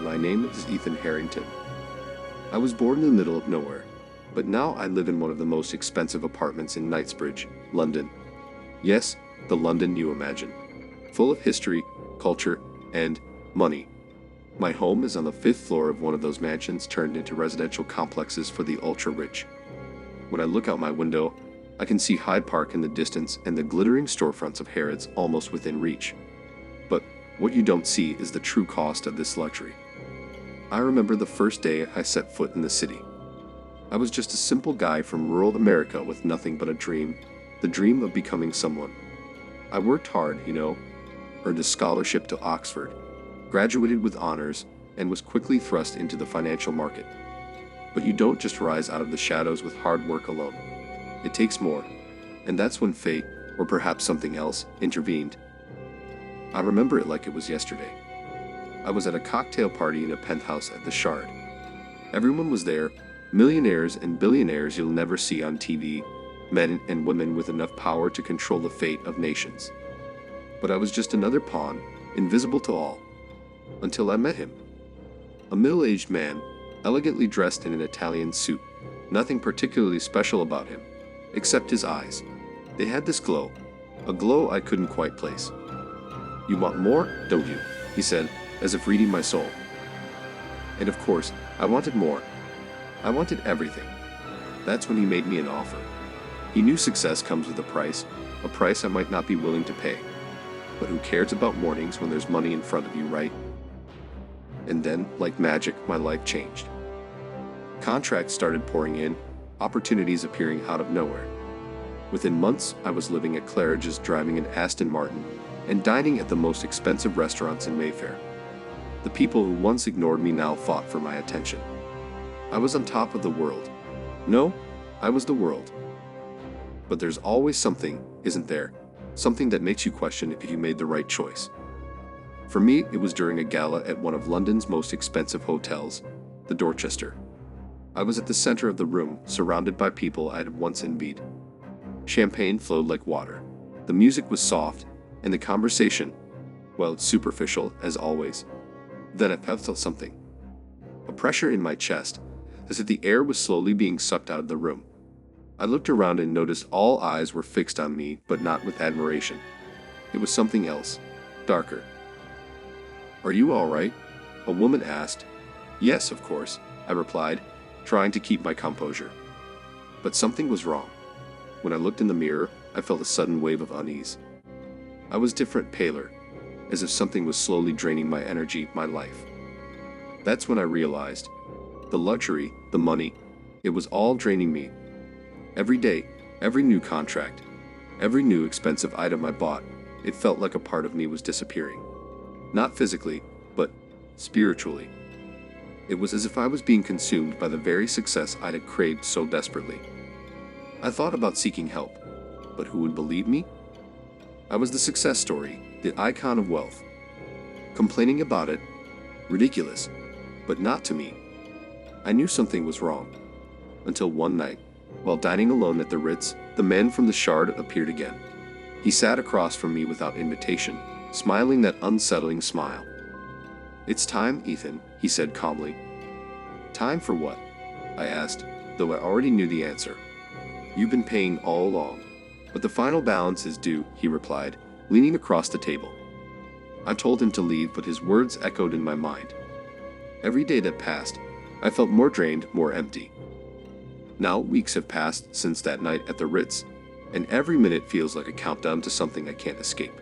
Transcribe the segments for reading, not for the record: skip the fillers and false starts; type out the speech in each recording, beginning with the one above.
my name is Ethan Harrington. I was born in the middle of nowhere, but now I live in one of the most expensive apartments in Knightsbridge, London. Yes, the London you imagine. Full of history, culture, and money. My home is on the 5th floor of one of those mansions turned into residential complexes for the ultra-rich. When I look out my window, I can see Hyde Park in the distance and the glittering storefronts of Harrods almost within reach. But what you don't see is the true cost of this luxury. I remember the first day I set foot in the city. I was just a simple guy from rural America with nothing but a dream, the dream of becoming someone. I worked hard, earned a scholarship to Oxford, graduated with honors, and was quickly thrust into the financial market. But you don't just rise out of the shadows with hard work alone. It takes more, and that's when fate, or perhaps something else, intervened. I remember it like it was yesterday. I was at a cocktail party in a penthouse at the Shard. Everyone was there, millionaires and billionaires you'll never see on TV, men and women with enough power to control the fate of nations. But I was just another pawn, invisible to all. Until I met him. A middle-aged man, elegantly dressed in an Italian suit. Nothing particularly special about him, except his eyes. They had this glow, a glow I couldn't quite place. "You want more, don't you?" he said, as if reading my soul. And of course, I wanted more. I wanted everything. That's when he made me an offer. He knew success comes with a price I might not be willing to pay. But who cares about mornings when there's money in front of you, right? And then, like magic, my life changed. Contracts started pouring in, opportunities appearing out of nowhere. Within months, I was living at Claridge's, driving an Aston Martin, and dining at the most expensive restaurants in Mayfair. The people who once ignored me now fought for my attention. I was on top of the world. No, I was the world. But there's always something, isn't there? Something that makes you question if you made the right choice. For me, it was during a gala at one of London's most expensive hotels, the Dorchester. I was at the center of the room, surrounded by people I had once envied. Champagne flowed like water. The music was soft, and the conversation, well, superficial, as always. Then I felt something. A pressure in my chest, as if the air was slowly being sucked out of the room. I looked around and noticed all eyes were fixed on me, but not with admiration. It was something else, darker. "Are you all right?" a woman asked. "Yes, of course," I replied, trying to keep my composure. But something was wrong. When I looked in the mirror, I felt a sudden wave of unease. I was different, paler, as if something was slowly draining my energy, my life. That's when I realized. The luxury, the money, it was all draining me. Every day, every new contract, every new expensive item I bought, it felt like a part of me was disappearing. Not physically, but spiritually. It was as if I was being consumed by the very success I had craved so desperately. I thought about seeking help, but who would believe me? I was the success story, the icon of wealth. Complaining about it, ridiculous, but not to me. I knew something was wrong. Until one night, while dining alone at the Ritz, the man from the Shard appeared again. He sat across from me without invitation, smiling that unsettling smile. "It's time, Ethan," he said calmly. "Time for what?" I asked, though I already knew the answer. "You've been paying all along, but the final balance is due," he replied, leaning across the table. I told him to leave, but his words echoed in my mind. Every day that passed, I felt more drained, more empty. Now weeks have passed since that night at the Ritz, and every minute feels like a countdown to something I can't escape.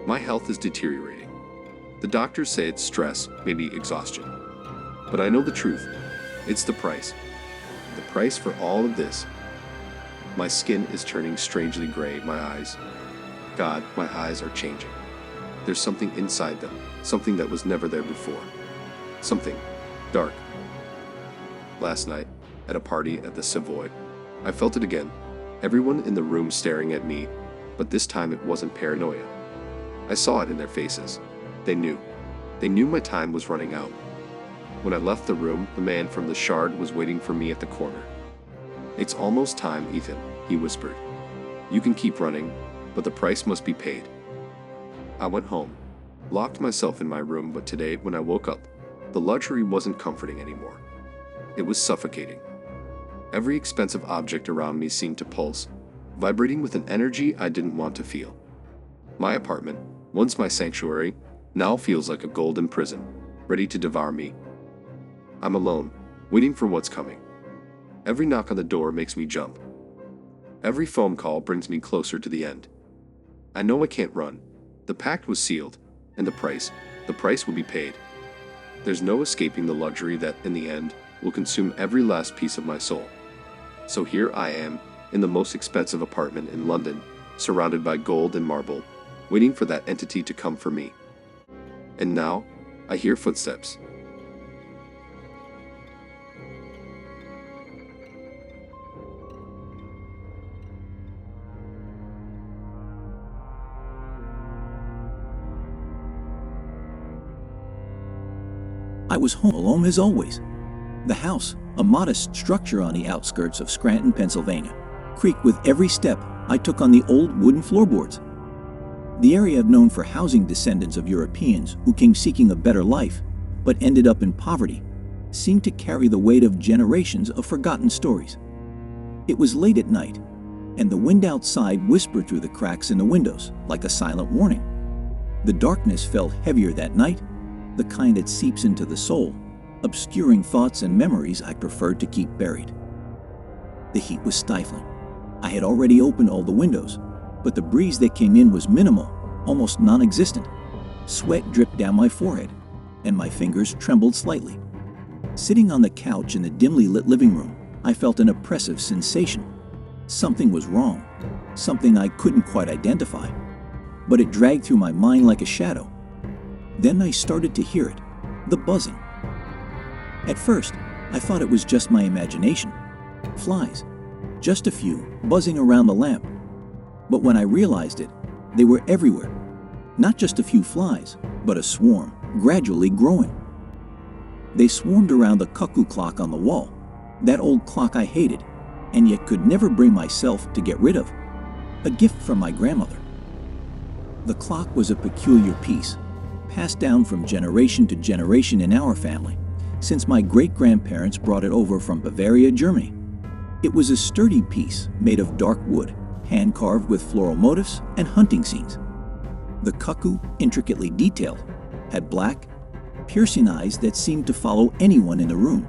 My health is deteriorating. The doctors say it's stress, maybe exhaustion. But I know the truth. It's the price. The price for all of this. My skin is turning strangely gray, my eyes. God, my eyes are changing. There's something inside them, something that was never there before. Something dark. Last night, at a party at the Savoy, I felt it again. Everyone in the room staring at me, but this time it wasn't paranoia. I saw it in their faces. They knew. They knew my time was running out. When I left the room, the man from the Shard was waiting for me at the corner. "It's almost time, Ethan," he whispered. "You can keep running, but the price must be paid." I went home, locked myself in my room, but today, when I woke up, The luxury wasn't comforting anymore. It was suffocating. Every expensive object around me seemed to pulse, vibrating with an energy I didn't want to feel. My apartment, once my sanctuary, now feels like a golden prison, ready to devour me. I'm alone, waiting for what's coming. Every knock on the door makes me jump. Every phone call brings me closer to the end. I know I can't run. The pact was sealed, and the price will be paid. There's no escaping the luxury that, in the end, will consume every last piece of my soul. So here I am, in the most expensive apartment in London, surrounded by gold and marble, waiting for that entity to come for me. And now, I hear footsteps. I was home alone as always. The house, a modest structure on the outskirts of Scranton, Pennsylvania, creaked with every step I took on the old wooden floorboards. The area known for housing descendants of Europeans who came seeking a better life, but ended up in poverty, seemed to carry the weight of generations of forgotten stories. It was late at night, and the wind outside whispered through the cracks in the windows like a silent warning. The darkness fell heavier that night, the kind that seeps into the soul, obscuring thoughts and memories I preferred to keep buried. The heat was stifling. I had already opened all the windows, but the breeze that came in was minimal, almost non-existent. Sweat dripped down my forehead, and my fingers trembled slightly. Sitting on the couch in the dimly lit living room, I felt an oppressive sensation. Something was wrong, something I couldn't quite identify, but it dragged through my mind like a shadow. Then I started to hear it, the buzzing. At first, I thought it was just my imagination. Flies, just a few, buzzing around the lamp. But when I realized it, they were everywhere. Not just a few flies, but a swarm, gradually growing. They swarmed around the cuckoo clock on the wall, that old clock I hated, and yet could never bring myself to get rid of. A gift from my grandmother. The clock was a peculiar piece, passed down from generation to generation in our family, since my great-grandparents brought it over from Bavaria, Germany. It was a sturdy piece made of dark wood, hand-carved with floral motifs and hunting scenes. The cuckoo, intricately detailed, had black, piercing eyes that seemed to follow anyone in the room.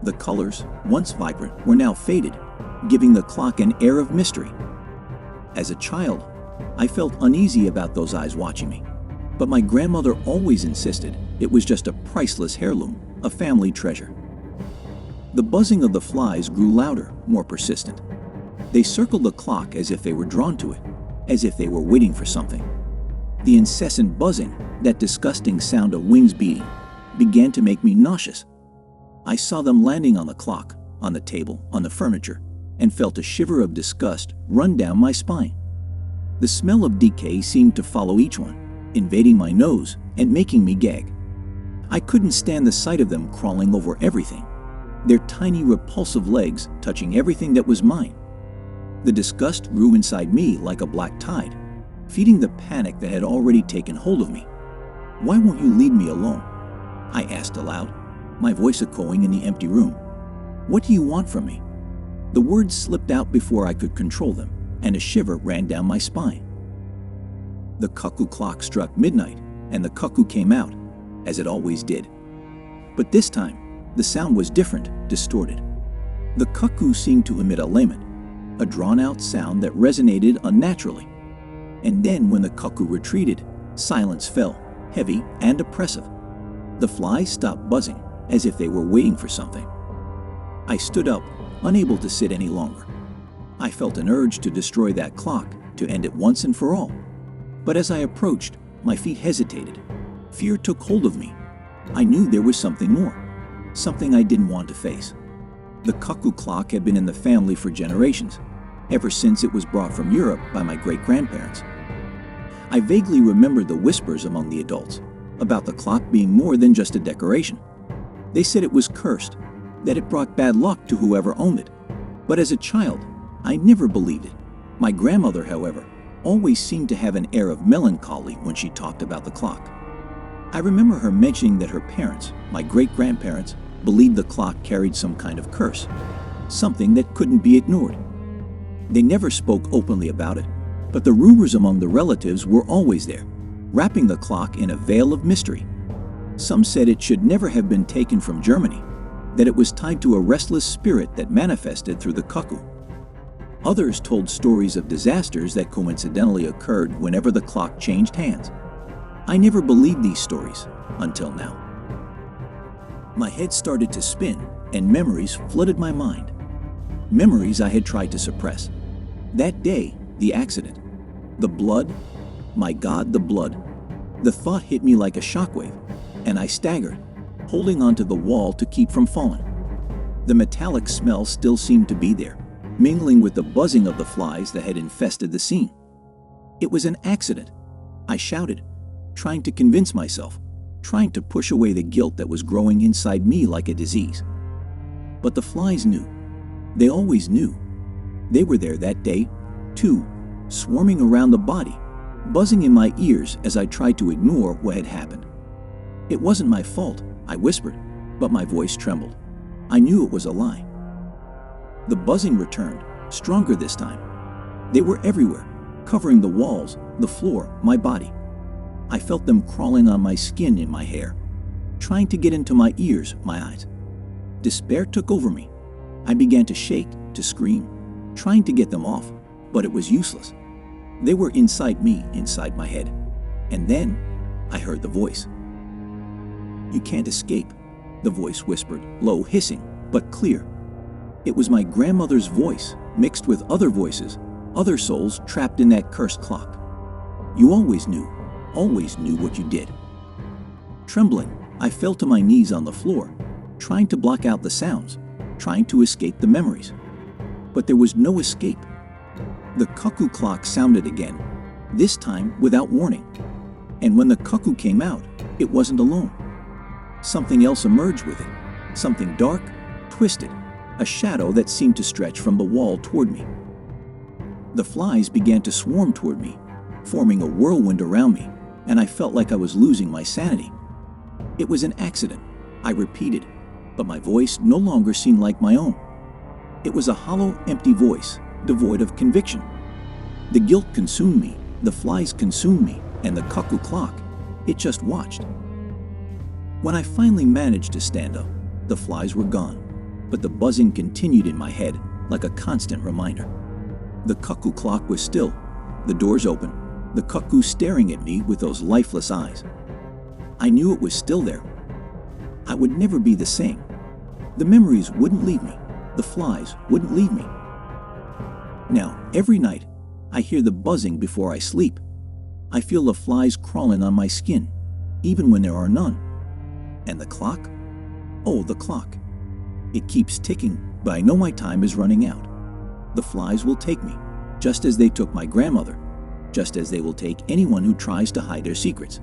The colors, once vibrant, were now faded, giving the clock an air of mystery. As a child, I felt uneasy about those eyes watching me. But my grandmother always insisted it was just a priceless heirloom, a family treasure. The buzzing of the flies grew louder, more persistent. They circled the clock as if they were drawn to it, as if they were waiting for something. The incessant buzzing, that disgusting sound of wings beating, began to make me nauseous. I saw them landing on the clock, on the table, on the furniture, and felt a shiver of disgust run down my spine. The smell of decay seemed to follow each one, invading my nose and making me gag. I couldn't stand the sight of them crawling over everything, their tiny repulsive legs touching everything that was mine. The disgust grew inside me like a black tide, feeding the panic that had already taken hold of me. "Why won't you leave me alone?" I asked aloud, my voice echoing in the empty room. "What do you want from me?" The words slipped out before I could control them, and a shiver ran down my spine. The cuckoo clock struck midnight, and the cuckoo came out, as it always did. But this time, the sound was different, distorted. The cuckoo seemed to emit a lament, a drawn-out sound that resonated unnaturally. And then, when the cuckoo retreated, silence fell, heavy and oppressive. The flies stopped buzzing, as if they were waiting for something. I stood up, unable to sit any longer. I felt an urge to destroy that clock, to end it once and for all. But as I approached, my feet hesitated. Fear took hold of me. I knew there was something more, something I didn't want to face. The cuckoo clock had been in the family for generations, ever since it was brought from Europe by my great-grandparents. I vaguely remembered the whispers among the adults about the clock being more than just a decoration. They said it was cursed, that it brought bad luck to whoever owned it. But as a child, I never believed it. My grandmother, however, always seemed to have an air of melancholy when she talked about the clock. I remember her mentioning that her parents, my great-grandparents, believed the clock carried some kind of curse, something that couldn't be ignored. They never spoke openly about it, but the rumors among the relatives were always there, wrapping the clock in a veil of mystery. Some said it should never have been taken from Germany, that it was tied to a restless spirit that manifested through the cuckoo. Others told stories of disasters that coincidentally occurred whenever the clock changed hands. I never believed these stories until now. My head started to spin and memories flooded my mind. Memories I had tried to suppress. That day, the accident. The blood. My God, the blood. The thought hit me like a shockwave, and I staggered, holding onto the wall to keep from falling. The metallic smell still seemed to be there, mingling with the buzzing of the flies that had infested the scene. It was an accident, I shouted, trying to convince myself, trying to push away the guilt that was growing inside me like a disease. But the flies knew. They always knew. They were there that day, too, swarming around the body, buzzing in my ears as I tried to ignore what had happened. It wasn't my fault, I whispered, but my voice trembled. I knew it was a lie. The buzzing returned, stronger this time. They were everywhere, covering the walls, the floor, my body. I felt them crawling on my skin and my hair, trying to get into my ears, my eyes. Despair took over me. I began to shake, to scream, trying to get them off, but it was useless. They were inside me, inside my head. And then I heard the voice. "You can't escape," the voice whispered, low, hissing, but clear. It was my grandmother's voice, mixed with other voices, other souls trapped in that cursed clock. You always knew what you did. Trembling, I fell to my knees on the floor, trying to block out the sounds, trying to escape the memories. But there was no escape. The cuckoo clock sounded again, this time without warning. And when the cuckoo came out, it wasn't alone. Something else emerged with it, something dark, twisted, a shadow that seemed to stretch from the wall toward me. The flies began to swarm toward me, forming a whirlwind around me, and I felt like I was losing my sanity. It was an accident, I repeated, but my voice no longer seemed like my own. It was a hollow, empty voice, devoid of conviction. The guilt consumed me, the flies consumed me, and the cuckoo clock, it just watched. When I finally managed to stand up, the flies were gone, but the buzzing continued in my head like a constant reminder. The cuckoo clock was still, the doors open, the cuckoo staring at me with those lifeless eyes. I knew it was still there. I would never be the same. The memories wouldn't leave me. The flies wouldn't leave me. Now, every night, I hear the buzzing before I sleep. I feel the flies crawling on my skin, even when there are none. And the clock? Oh, the clock. It keeps ticking, but I know my time is running out. The flies will take me, just as they took my grandmother, just as they will take anyone who tries to hide their secrets.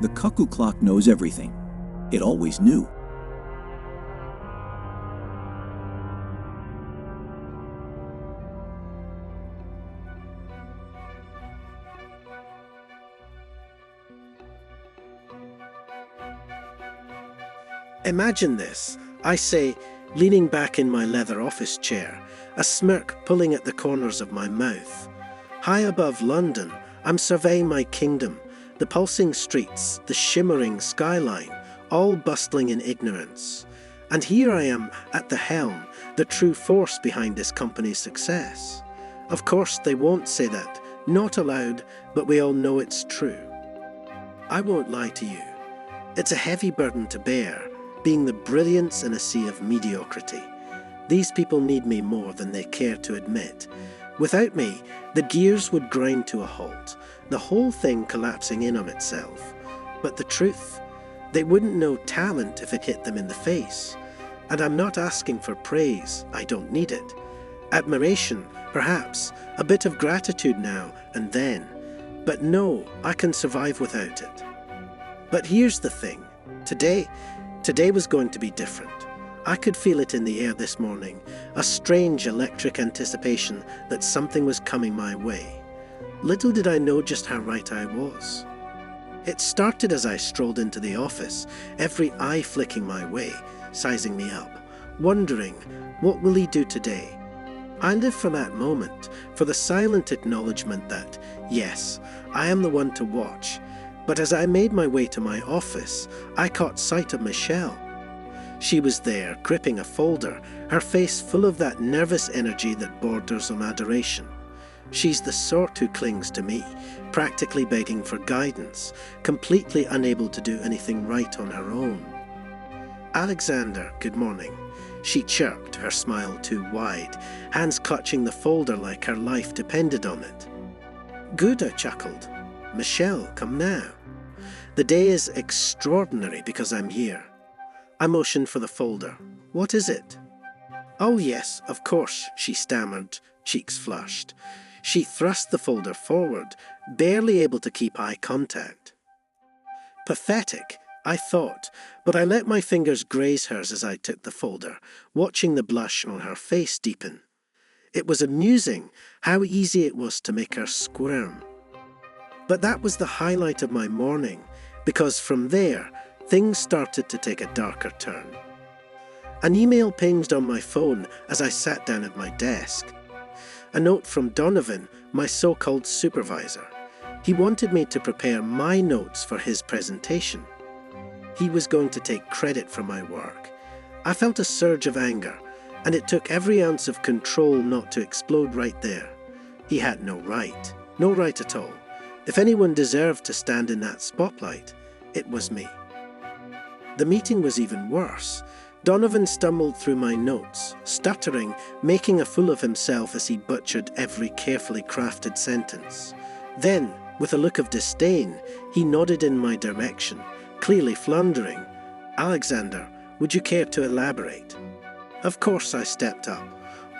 The cuckoo clock knows everything. It always knew. Imagine this, I say, leaning back in my leather office chair, a smirk pulling at the corners of my mouth. High above London, I'm surveying my kingdom, the pulsing streets, the shimmering skyline, all bustling in ignorance. And here I am at the helm, the true force behind this company's success. Of course, they won't say that, not aloud, but we all know it's true. I won't lie to you. It's a heavy burden to bear, being the brilliance in a sea of mediocrity. These people need me more than they care to admit. Without me, the gears would grind to a halt, the whole thing collapsing in on itself. But the truth, they wouldn't know talent if it hit them in the face. And I'm not asking for praise, I don't need it. Admiration, perhaps, a bit of gratitude now and then. But no, I can survive without it. But here's the thing, Today was going to be different. I could feel it in the air this morning, a strange electric anticipation that something was coming my way. Little did I know just how right I was. It started as I strolled into the office, every eye flicking my way, sizing me up, wondering, what will he do today? I lived for that moment, for the silent acknowledgement that, yes, I am the one to watch. But as I made my way to my office, I caught sight of Michelle. She was there, gripping a folder, her face full of that nervous energy that borders on adoration. She's the sort who clings to me, practically begging for guidance, completely unable to do anything right on her own. "Alexander, good morning," she chirped, her smile too wide, hands clutching the folder like her life depended on it. "Good," I chuckled. "Michelle, come now. The day is extraordinary because I'm here." I motioned for the folder. "What is it?" "Oh yes, of course," she stammered, cheeks flushed. She thrust the folder forward, barely able to keep eye contact. Pathetic, I thought, but I let my fingers graze hers as I took the folder, watching the blush on her face deepen. It was amusing how easy it was to make her squirm. But that was the highlight of my morning, because from there, things started to take a darker turn. An email pinged on my phone as I sat down at my desk. A note from Donovan, my so-called supervisor. He wanted me to prepare my notes for his presentation. He was going to take credit for my work. I felt a surge of anger, and it took every ounce of control not to explode right there. He had no right at all. If anyone deserved to stand in that spotlight, it was me. The meeting was even worse. Donovan stumbled through my notes, stuttering, making a fool of himself as he butchered every carefully crafted sentence. Then, with a look of disdain, he nodded in my direction, clearly floundering. "Alexander, would you care to elaborate?" Of course I stepped up,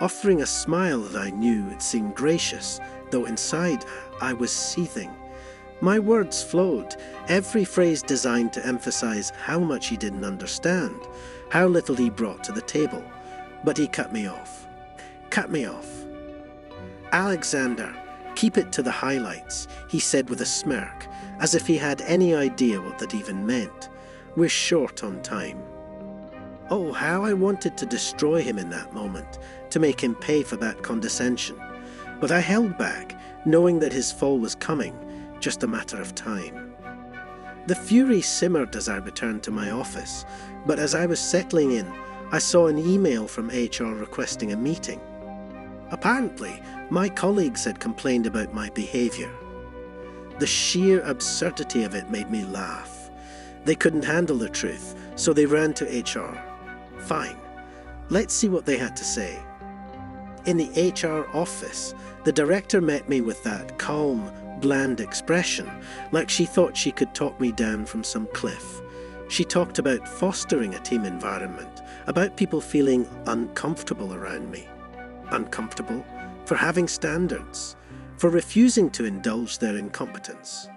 offering a smile that I knew it seemed gracious, though inside I was seething. My words flowed, every phrase designed to emphasize how much he didn't understand, how little he brought to the table. But he cut me off. "Alexander, keep it to the highlights," he said with a smirk, as if he had any idea what that even meant. "We're short on time." Oh, how I wanted to destroy him in that moment, to make him pay for that condescension. But I held back, knowing that his fall was coming, just a matter of time. The fury simmered as I returned to my office, but as I was settling in, I saw an email from HR requesting a meeting. Apparently, my colleagues had complained about my behaviour. The sheer absurdity of it made me laugh. They couldn't handle the truth, so they ran to HR. Fine, let's see what they had to say. In the HR office, the director met me with that calm, bland expression, like she thought she could talk me down from some cliff. She talked about fostering a team environment, about people feeling uncomfortable around me. Uncomfortable for having standards, for refusing to indulge their incompetence.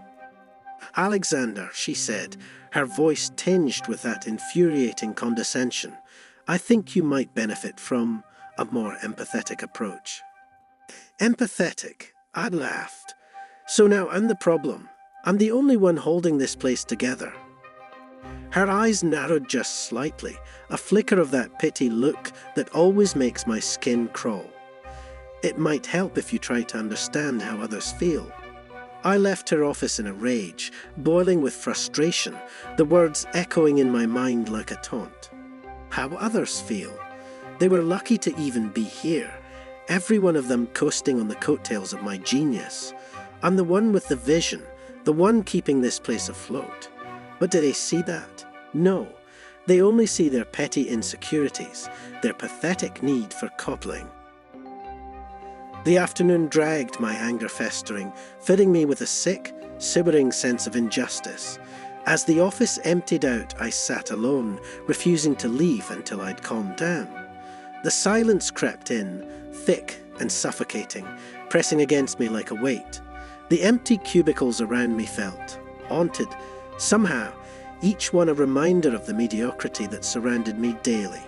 "Alexander," she said, her voice tinged with that infuriating condescension, "I think you might benefit from a more empathetic approach." Empathetic? I laughed. So now I'm the problem. I'm the only one holding this place together. Her eyes narrowed just slightly, a flicker of that pity look that always makes my skin crawl. It might help if you try to understand how others feel. I left her office in a rage, boiling with frustration, the words echoing in my mind like a taunt. How others feel. They were lucky to even be here, every one of them coasting on the coattails of my genius. I'm the one with the vision, the one keeping this place afloat. But do they see that? No. They only see their petty insecurities, their pathetic need for coddling. The afternoon dragged, my anger festering, filling me with a sick, simmering sense of injustice. As the office emptied out, I sat alone, refusing to leave until I'd calmed down. The silence crept in, thick and suffocating, pressing against me like a weight. The empty cubicles around me felt haunted, somehow, each one a reminder of the mediocrity that surrounded me daily.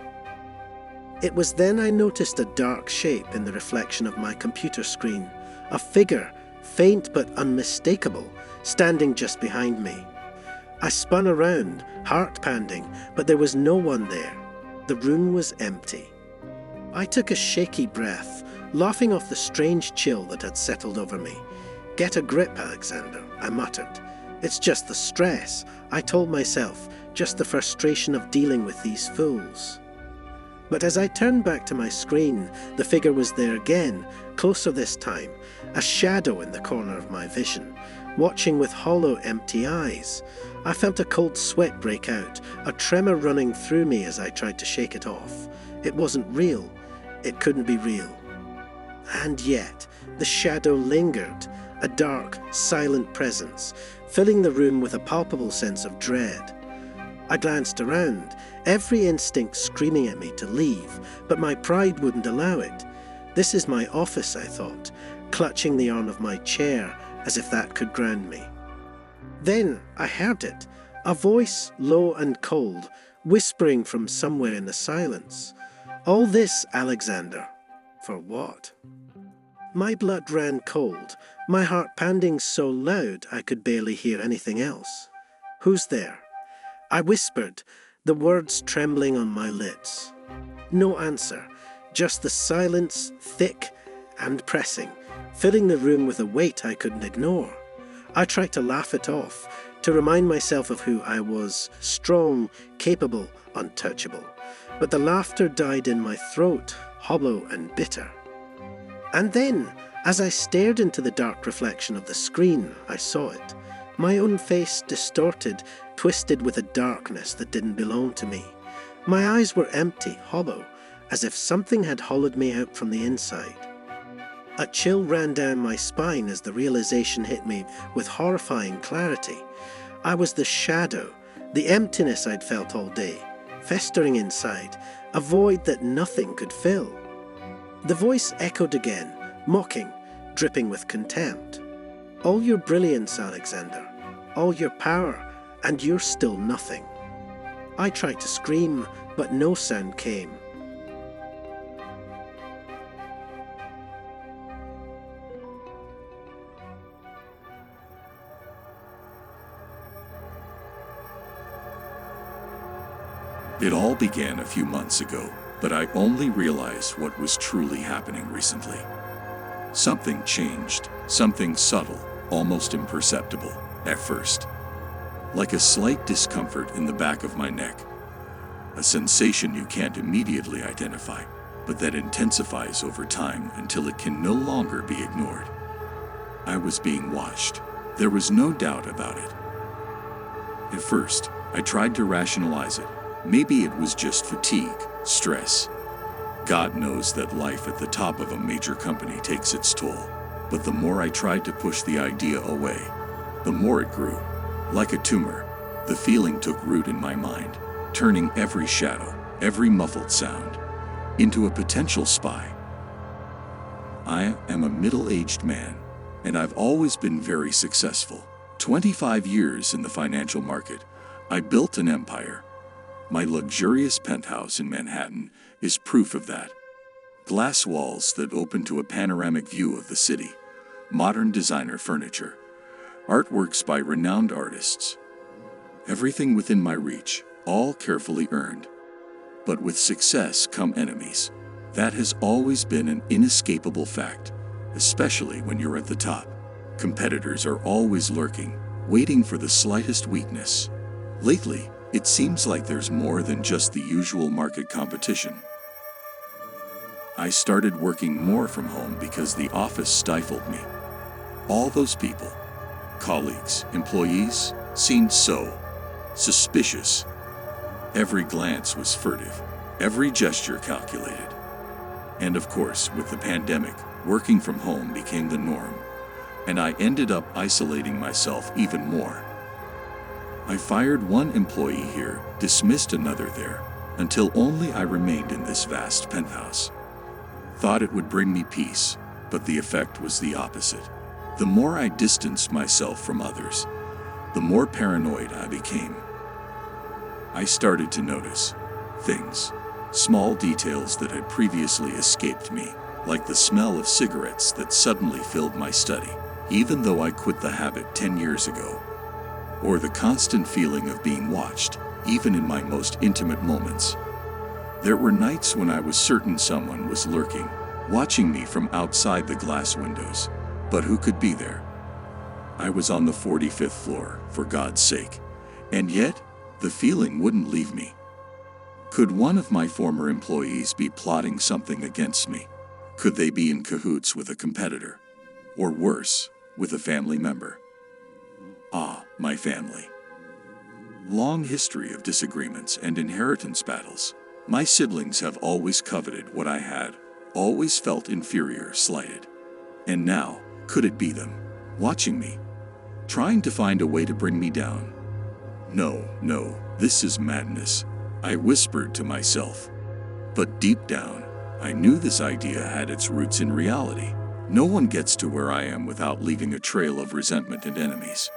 It was then I noticed a dark shape in the reflection of my computer screen, a figure, faint but unmistakable, standing just behind me. I spun around, heart pounding, but there was no one there. The room was empty. I took a shaky breath, laughing off the strange chill that had settled over me. "Get a grip, Alexander," I muttered. "It's just the stress," I told myself, "just the frustration of dealing with these fools." But as I turned back to my screen, the figure was there again, closer this time, a shadow in the corner of my vision, watching with hollow, empty eyes. I felt a cold sweat break out, a tremor running through me as I tried to shake it off. It wasn't real. It couldn't be real. And yet, the shadow lingered, a dark, silent presence, filling the room with a palpable sense of dread. I glanced around, every instinct screaming at me to leave, but my pride wouldn't allow it. This is my office, I thought, clutching the arm of my chair as if that could ground me. Then I heard it, a voice low and cold, whispering from somewhere in the silence. "All this, Alexander. For what?" My blood ran cold, my heart pounding so loud I could barely hear anything else. "Who's there?" I whispered, the words trembling on my lips. No answer, just the silence, thick and pressing, filling the room with a weight I couldn't ignore. I tried to laugh it off, to remind myself of who I was, strong, capable, untouchable. But the laughter died in my throat, hollow and bitter. And then, as I stared into the dark reflection of the screen, I saw it. My own face distorted, twisted with a darkness that didn't belong to me. My eyes were empty, hollow, as if something had hollowed me out from the inside. A chill ran down my spine as the realization hit me with horrifying clarity. I was the shadow, the emptiness I'd felt all day, festering inside, a void that nothing could fill. The voice echoed again, mocking, dripping with contempt. "All your brilliance, Alexander, all your power, and you're still nothing." I tried to scream, but no sound came. It all began a few months ago, but I only realized what was truly happening recently. Something changed, something subtle, almost imperceptible, at first. Like a slight discomfort in the back of my neck. A sensation you can't immediately identify, but that intensifies over time until it can no longer be ignored. I was being watched. There was no doubt about it. At first, I tried to rationalize it. Maybe it was just fatigue, stress. God knows that life at the top of a major company takes its toll. But the more I tried to push the idea away, the more it grew. Like a tumor, the feeling took root in my mind, turning every shadow, every muffled sound, into a potential spy. I am a middle-aged man, and I've always been very successful. 25 years in the financial market, I built an empire. My luxurious penthouse in Manhattan is proof of that. Glass walls that open to a panoramic view of the city, modern designer furniture, artworks by renowned artists. Everything within my reach, all carefully earned. But with success come enemies. That has always been an inescapable fact, especially when you're at the top. Competitors are always lurking, waiting for the slightest weakness. Lately, it seems like there's more than just the usual market competition. I started working more from home because the office stifled me. All those people, colleagues, employees, seemed so suspicious. Every glance was furtive, every gesture calculated. And of course, with the pandemic, working from home became the norm, and I ended up isolating myself even more. I fired one employee here, dismissed another there, until only I remained in this vast penthouse. Thought it would bring me peace, but the effect was the opposite. The more I distanced myself from others, the more paranoid I became. I started to notice things, small details that had previously escaped me, like the smell of cigarettes that suddenly filled my study, even though I quit the habit 10 years ago. or the constant feeling of being watched, even in my most intimate moments. There were nights when I was certain someone was lurking, watching me from outside the glass windows. But who could be there? I was on the 45th floor, for God's sake. And yet, the feeling wouldn't leave me. Could one of my former employees be plotting something against me? Could they be in cahoots with a competitor? Or worse, with a family member? Ah, my family. Long history of disagreements and inheritance battles. My siblings have always coveted what I had, always felt inferior, slighted. And now, could it be them, watching me, trying to find a way to bring me down? No, this is madness, I whispered to myself. But deep down, I knew this idea had its roots in reality. No one gets to where I am without leaving a trail of resentment and enemies.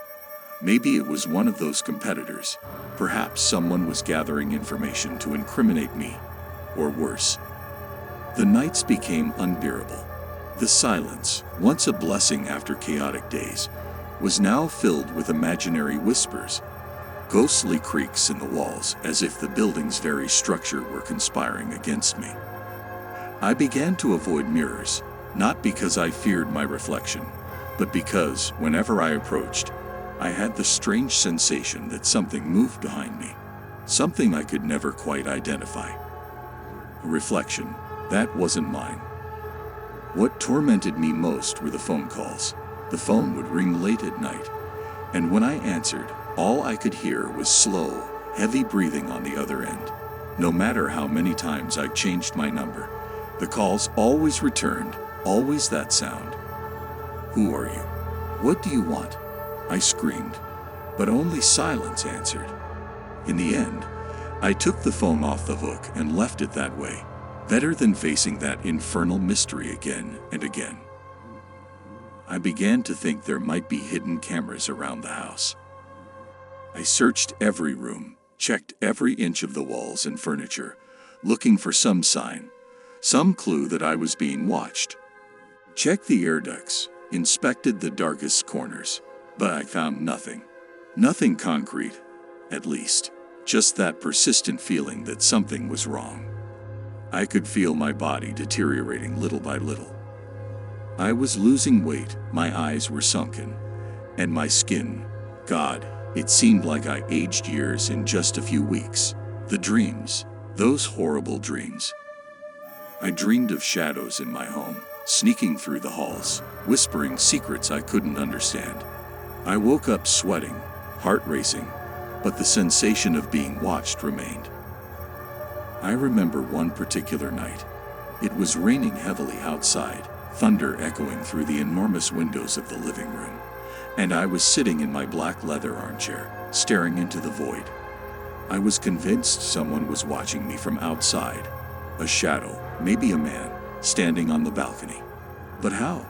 Maybe it was one of those competitors. Perhaps someone was gathering information to incriminate me. Or worse. The nights became unbearable. The silence, once a blessing after chaotic days, was now filled with imaginary whispers, ghostly creaks in the walls as if the building's very structure were conspiring against me. I began to avoid mirrors, not because I feared my reflection, but because, whenever I approached, I had the strange sensation that something moved behind me, something I could never quite identify. A reflection, that wasn't mine. What tormented me most were the phone calls. The phone would ring late at night, and when I answered, all I could hear was slow, heavy breathing on the other end. No matter how many times I changed my number, the calls always returned, always that sound. Who are you? What do you want? I screamed, but only silence answered. In the end, I took the phone off the hook and left it that way. Better than facing that infernal mystery again and again. I began to think there might be hidden cameras around the house. I searched every room, checked every inch of the walls and furniture, looking for some sign, some clue that I was being watched. Checked the air ducts, inspected the darkest corners, but I found nothing. Nothing concrete, at least. Just that persistent feeling that something was wrong. I could feel my body deteriorating little by little. I was losing weight, my eyes were sunken, and my skin, God, it seemed like I aged years in just a few weeks. The dreams, those horrible dreams. I dreamed of shadows in my home, sneaking through the halls, whispering secrets I couldn't understand. I woke up sweating, heart racing, but the sensation of being watched remained. I remember one particular night. It was raining heavily outside, thunder echoing through the enormous windows of the living room, and I was sitting in my black leather armchair, staring into the void. I was convinced someone was watching me from outside. A shadow, maybe a man, standing on the balcony. But how?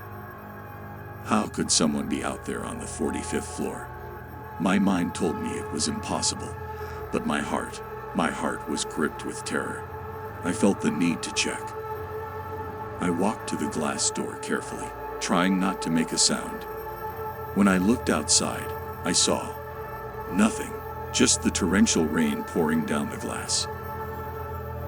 How could someone be out there on the 45th floor? My mind told me it was impossible, but my heart was gripped with terror. I felt the need to check. I walked to the glass door carefully, trying not to make a sound. When I looked outside, I saw nothing, just the torrential rain pouring down the glass.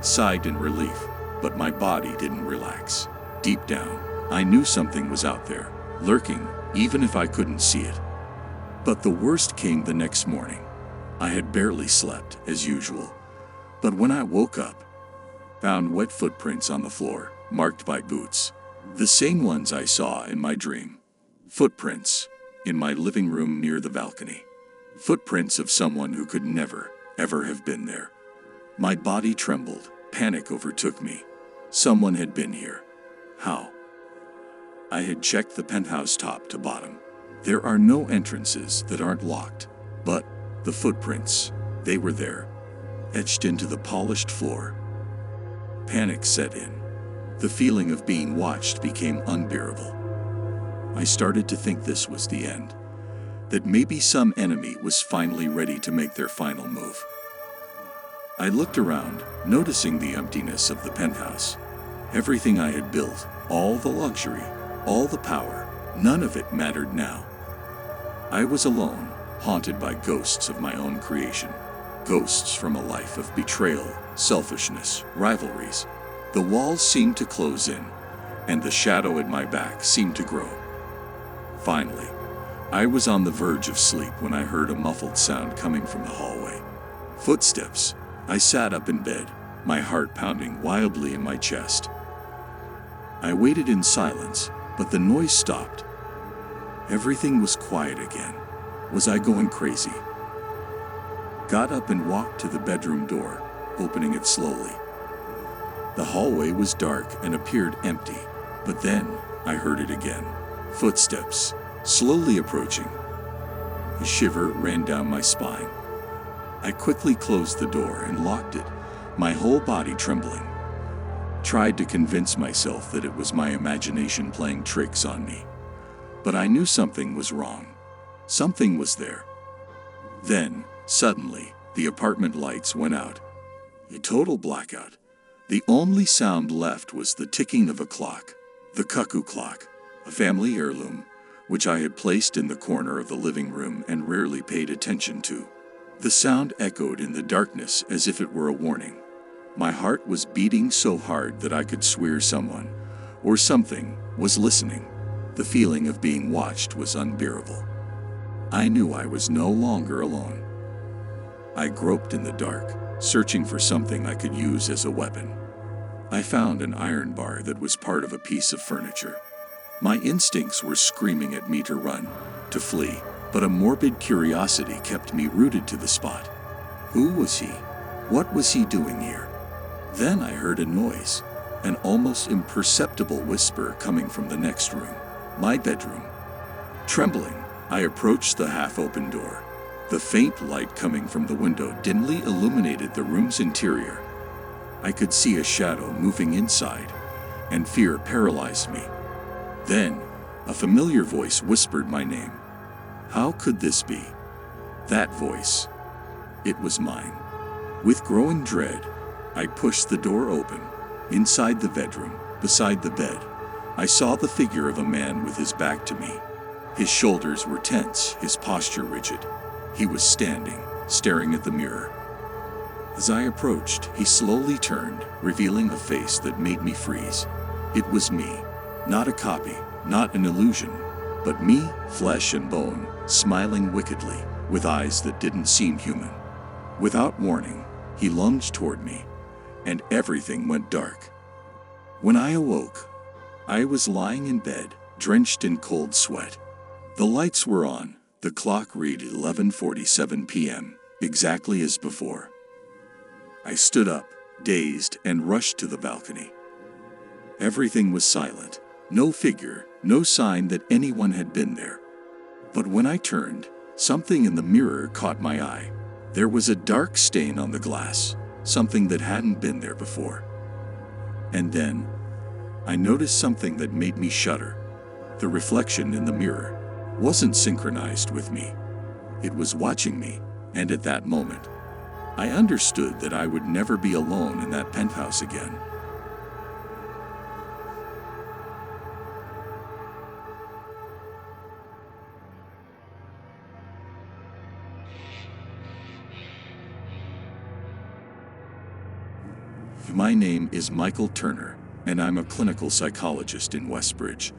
Sighed in relief, but my body didn't relax. Deep down, I knew something was out there, lurking, even if I couldn't see it. But the worst came the next morning. I had barely slept, as usual, but when I woke up, found wet footprints on the floor, marked by boots. The same ones I saw in my dream. Footprints, in my living room near the balcony. Footprints of someone who could never, ever have been there. My body trembled, panic overtook me. Someone had been here. How? I had checked the penthouse top to bottom. There are no entrances that aren't locked, but the footprints, they were there, etched into the polished floor. Panic set in. The feeling of being watched became unbearable. I started to think this was the end, that maybe some enemy was finally ready to make their final move. I looked around, noticing the emptiness of the penthouse. Everything I had built, all the luxury, all the power, none of it mattered now. I was alone, haunted by ghosts of my own creation. Ghosts from a life of betrayal, selfishness, rivalries. The walls seemed to close in, and the shadow at my back seemed to grow. Finally, I was on the verge of sleep when I heard a muffled sound coming from the hallway. Footsteps. I sat up in bed, my heart pounding wildly in my chest. I waited in silence, but the noise stopped. Everything was quiet again. Was I going crazy? Got up and walked to the bedroom door, opening it slowly. The hallway was dark and appeared empty, but then I heard it again. Footsteps, slowly approaching. A shiver ran down my spine. I quickly closed the door and locked it, my whole body trembling. Tried to convince myself that it was my imagination playing tricks on me. But I knew something was wrong. Something was there. Then, suddenly, the apartment lights went out. A total blackout. The only sound left was the ticking of a clock, the cuckoo clock, a family heirloom, which I had placed in the corner of the living room and rarely paid attention to. The sound echoed in the darkness as if it were a warning. My heart was beating so hard that I could swear someone, or something, was listening. The feeling of being watched was unbearable. I knew I was no longer alone. I groped in the dark, searching for something I could use as a weapon. I found an iron bar that was part of a piece of furniture. My instincts were screaming at me to run, to flee, but a morbid curiosity kept me rooted to the spot. Who was he? What was he doing here? Then I heard a noise, an almost imperceptible whisper coming from the next room, my bedroom. Trembling, I approached the half-open door. The faint light coming from the window dimly illuminated the room's interior. I could see a shadow moving inside, and fear paralyzed me. Then, a familiar voice whispered my name. How could this be? That voice. It was mine. With growing dread, I pushed the door open. Inside the bedroom, beside the bed, I saw the figure of a man with his back to me. His shoulders were tense, his posture rigid. He was standing, staring at the mirror. As I approached, he slowly turned, revealing a face that made me freeze. It was me. Not a copy, not an illusion, but me, flesh and bone, smiling wickedly, with eyes that didn't seem human. Without warning, he lunged toward me, and everything went dark. When I awoke, I was lying in bed, drenched in cold sweat. The lights were on. The clock read 11:47 p.m., exactly as before. I stood up, dazed, and rushed to the balcony. Everything was silent. No figure, no sign that anyone had been there. But when I turned, something in the mirror caught my eye. There was a dark stain on the glass, something that hadn't been there before. And then, I noticed something that made me shudder. The reflection in the mirror wasn't synchronized with me. It was watching me, and at that moment, I understood that I would never be alone in that penthouse again. My name is Michael Turner, and I'm a clinical psychologist in Westbridge,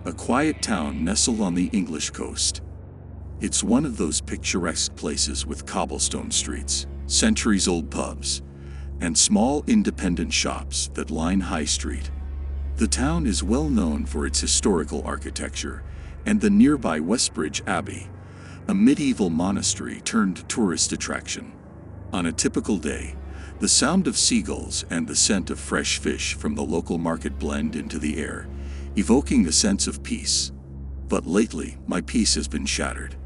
a quiet town nestled on the English coast. It's one of those picturesque places with cobblestone streets, centuries-old pubs, and small independent shops that line High Street. The town is well known for its historical architecture and the nearby Westbridge Abbey, a medieval monastery turned tourist attraction. On a typical day, the sound of seagulls and the scent of fresh fish from the local market blend into the air, evoking a sense of peace. But lately, my peace has been shattered.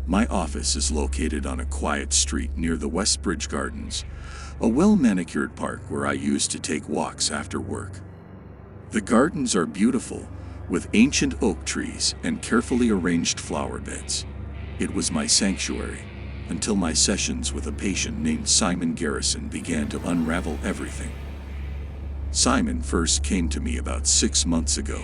My office is located on a quiet street near the Westbridge Gardens, a well-manicured park where I used to take walks after work. The gardens are beautiful, with ancient oak trees and carefully arranged flower beds. It was my sanctuary, until my sessions with a patient named Simon Garrison began to unravel everything. Simon first came to me about 6 months ago.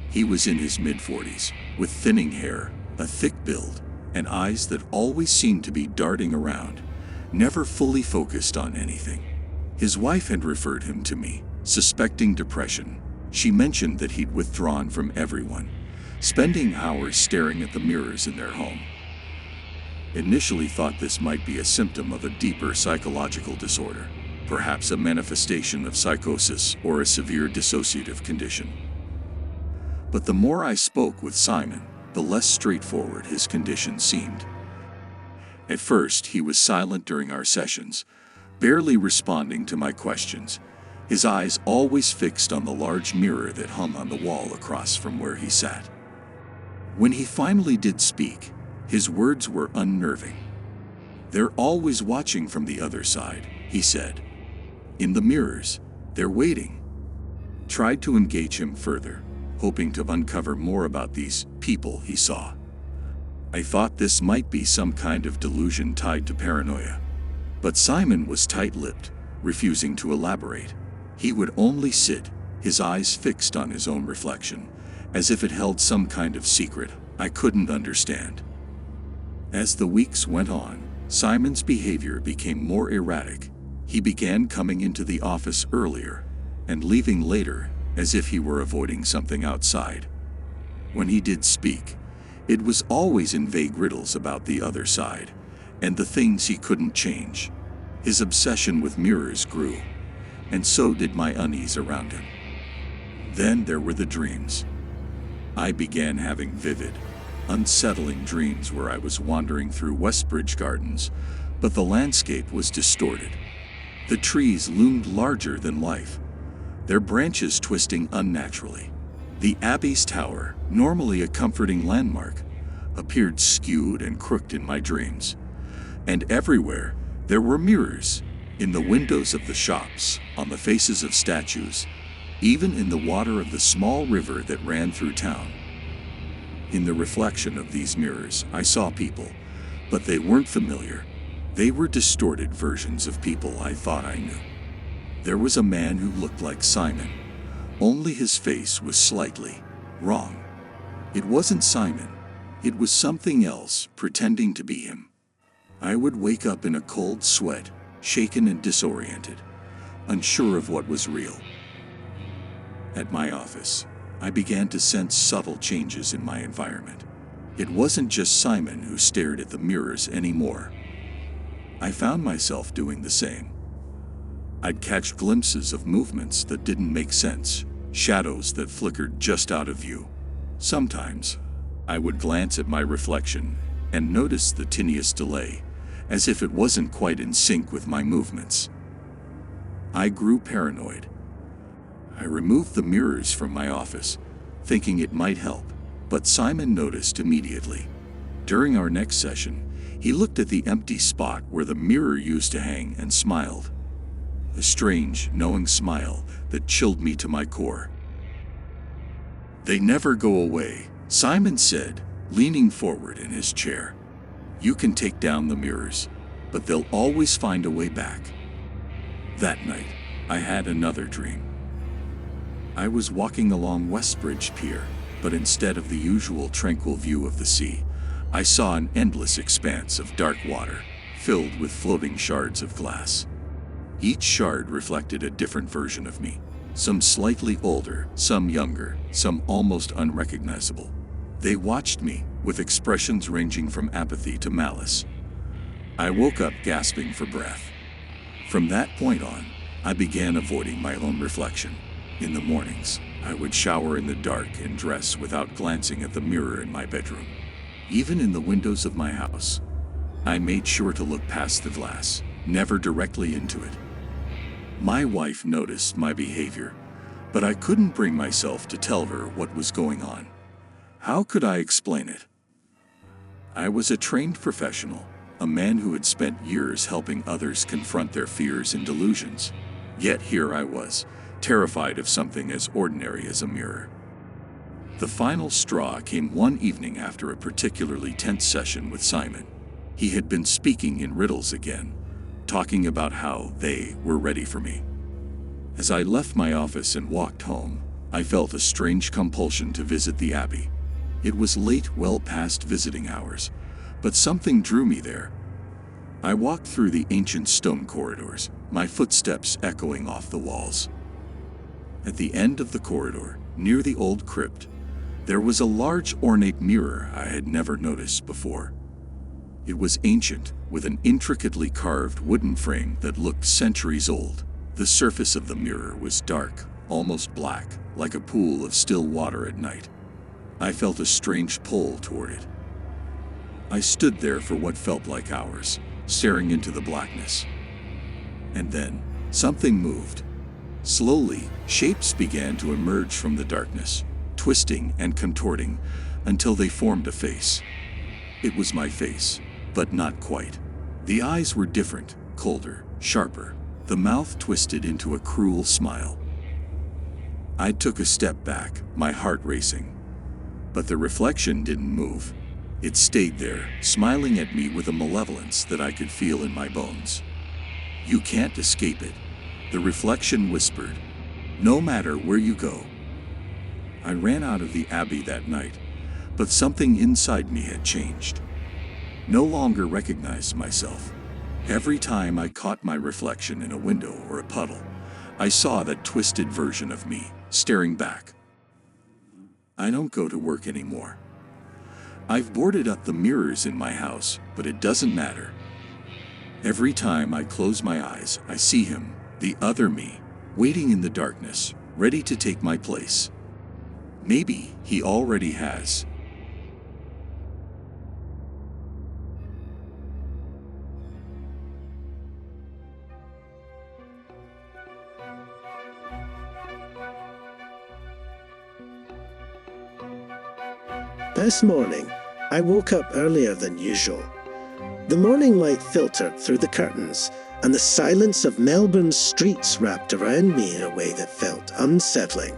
He was in his mid-40s, with thinning hair, a thick build, and eyes that always seemed to be darting around, never fully focused on anything. His wife had referred him to me, suspecting depression. She mentioned that he'd withdrawn from everyone, spending hours staring at the mirrors in their home. Initially thought this might be a symptom of a deeper psychological disorder, perhaps a manifestation of psychosis or a severe dissociative condition. But the more I spoke with Simon, the less straightforward his condition seemed. At first, he was silent during our sessions, barely responding to my questions, his eyes always fixed on the large mirror that hung on the wall across from where he sat. When he finally did speak, his words were unnerving. "They're always watching from the other side," he said. "In the mirrors, they're waiting." Tried to engage him further, hoping to uncover more about these people he saw. I thought this might be some kind of delusion tied to paranoia. But Simon was tight-lipped, refusing to elaborate. He would only sit, his eyes fixed on his own reflection, as if it held some kind of secret I couldn't understand. As the weeks went on, Simon's behavior became more erratic. He began coming into the office earlier and leaving later, as if he were avoiding something outside. When he did speak, it was always in vague riddles about the other side and the things he couldn't change. His obsession with mirrors grew, and so did my unease around him. Then there were the dreams. I began having vivid, unsettling dreams where I was wandering through Westbridge Gardens, but the landscape was distorted. The trees loomed larger than life, their branches twisting unnaturally. The Abbey's tower, normally a comforting landmark, appeared skewed and crooked in my dreams. And everywhere, there were mirrors, in the windows of the shops, on the faces of statues, even in the water of the small river that ran through town. In the reflection of these mirrors, I saw people, but they weren't familiar. They were distorted versions of people I thought I knew. There was a man who looked like Simon, only his face was slightly wrong. It wasn't Simon, it was something else pretending to be him. I would wake up in a cold sweat, shaken and disoriented, unsure of what was real. At my office, I began to sense subtle changes in my environment. It wasn't just Simon who stared at the mirrors anymore. I found myself doing the same. I'd catch glimpses of movements that didn't make sense, shadows that flickered just out of view. Sometimes, I would glance at my reflection and notice the tiniest delay, as if it wasn't quite in sync with my movements. I grew paranoid. I removed the mirrors from my office, thinking it might help, but Simon noticed immediately. During our next session, he looked at the empty spot where the mirror used to hang and smiled. A strange, knowing smile that chilled me to my core. "They never go away," Simon said, leaning forward in his chair. "You can take down the mirrors, but they'll always find a way back." That night, I had another dream. I was walking along Westbridge Pier, but instead of the usual tranquil view of the sea, I saw an endless expanse of dark water, filled with floating shards of glass. Each shard reflected a different version of me, some slightly older, some younger, some almost unrecognizable. They watched me, with expressions ranging from apathy to malice. I woke up gasping for breath. From that point on, I began avoiding my own reflection. In the mornings, I would shower in the dark and dress without glancing at the mirror in my bedroom. Even in the windows of my house, I made sure to look past the glass, never directly into it. My wife noticed my behavior, but I couldn't bring myself to tell her what was going on. How could I explain it? I was a trained professional, a man who had spent years helping others confront their fears and delusions. Yet here I was, terrified of something as ordinary as a mirror. The final straw came one evening after a particularly tense session with Simon. He had been speaking in riddles again, talking about how they were ready for me. As I left my office and walked home, I felt a strange compulsion to visit the Abbey. It was late, well past visiting hours, but something drew me there. I walked through the ancient stone corridors, my footsteps echoing off the walls. At the end of the corridor, near the old crypt, there was a large ornate mirror I had never noticed before. It was ancient, with an intricately carved wooden frame that looked centuries old. The surface of the mirror was dark, almost black, like a pool of still water at night. I felt a strange pull toward it. I stood there for what felt like hours, staring into the blackness. And then, something moved. Slowly, shapes began to emerge from the darkness, twisting and contorting until they formed a face. It was my face, but not quite. The eyes were different, colder, sharper, the mouth twisted into a cruel smile. I took a step back, my heart racing. But the reflection didn't move. It stayed there, smiling at me with a malevolence that I could feel in my bones. "You can't escape it," the reflection whispered. "No matter where you go." I ran out of the abbey that night, but something inside me had changed. No longer recognized myself. Every time I caught my reflection in a window or a puddle, I saw that twisted version of me, staring back. I don't go to work anymore. I've boarded up the mirrors in my house, but it doesn't matter. Every time I close my eyes, I see him, the other me, waiting in the darkness, ready to take my place. Maybe he already has. This morning, I woke up earlier than usual. The morning light filtered through the curtains, and the silence of Melbourne's streets wrapped around me in a way that felt unsettling.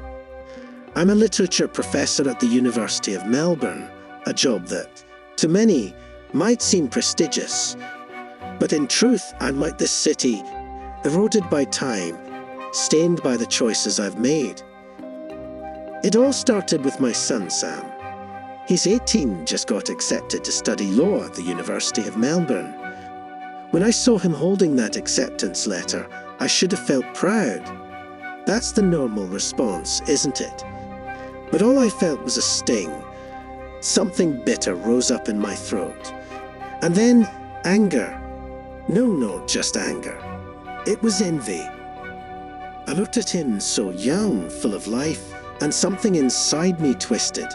I'm a literature professor at the University of Melbourne, a job that, to many, might seem prestigious. But in truth, I'm like this city, eroded by time, stained by the choices I've made. It all started with my son, Sam. He's 18, just got accepted to study law at the University of Melbourne. When I saw him holding that acceptance letter, I should have felt proud. That's the normal response, isn't it? But all I felt was a sting. Something bitter rose up in my throat. And then anger. No, not just anger. It was envy. I looked at him so young, full of life, and something inside me twisted.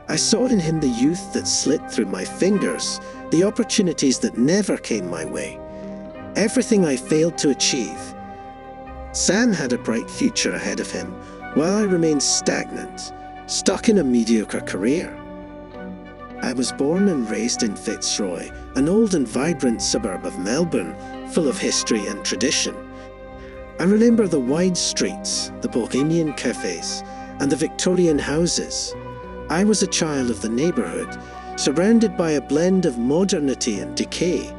I saw in him the youth that slipped through my fingers, the opportunities that never came my way, everything I failed to achieve. Sam had a bright future ahead of him, while I remained stagnant, stuck in a mediocre career. I was born and raised in Fitzroy, an old and vibrant suburb of Melbourne, full of history and tradition. I remember the wide streets, the bohemian cafes, and the Victorian houses. I was a child of the neighbourhood, surrounded by a blend of modernity and decay,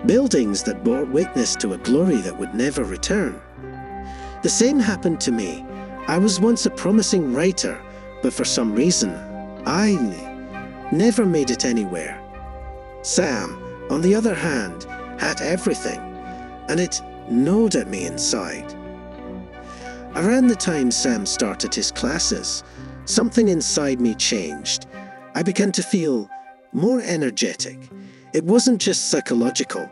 buildings that bore witness to a glory that would never return. The same happened to me. I was once a promising writer, but for some reason, I never made it anywhere. Sam, on the other hand, had everything, and it gnawed at me inside. Around the time Sam started his classes, something inside me changed. I began to feel more energetic. It wasn't just psychological.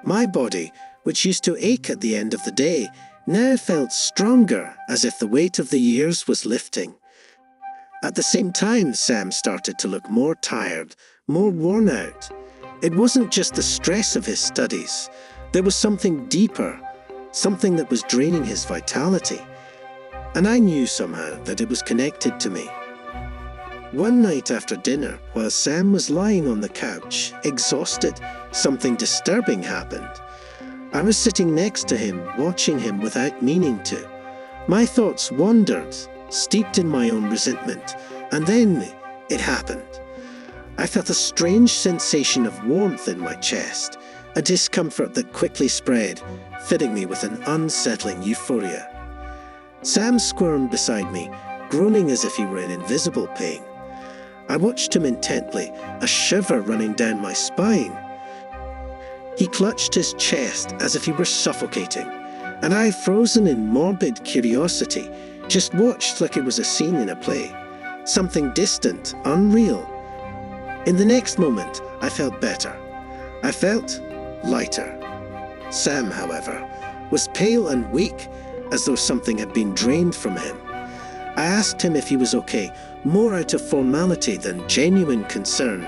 My body, which used to ache at the end of the day, now felt stronger, as if the weight of the years was lifting. At the same time, Sam started to look more tired, more worn out. It wasn't just the stress of his studies. There was something deeper, something that was draining his vitality. And I knew somehow that it was connected to me. One night after dinner, while Sam was lying on the couch, exhausted, something disturbing happened. I was sitting next to him, watching him without meaning to. My thoughts wandered, steeped in my own resentment, and then it happened. I felt a strange sensation of warmth in my chest, a discomfort that quickly spread, filling me with an unsettling euphoria. Sam squirmed beside me, groaning as if he were in invisible pain. I watched him intently, a shiver running down my spine. He clutched his chest as if he were suffocating, and I, frozen in morbid curiosity, just watched like it was a scene in a play. Something distant, unreal. In the next moment, I felt better. I felt lighter. Sam, however, was pale and weak, as though something had been drained from him. I asked him if he was okay, more out of formality than genuine concern,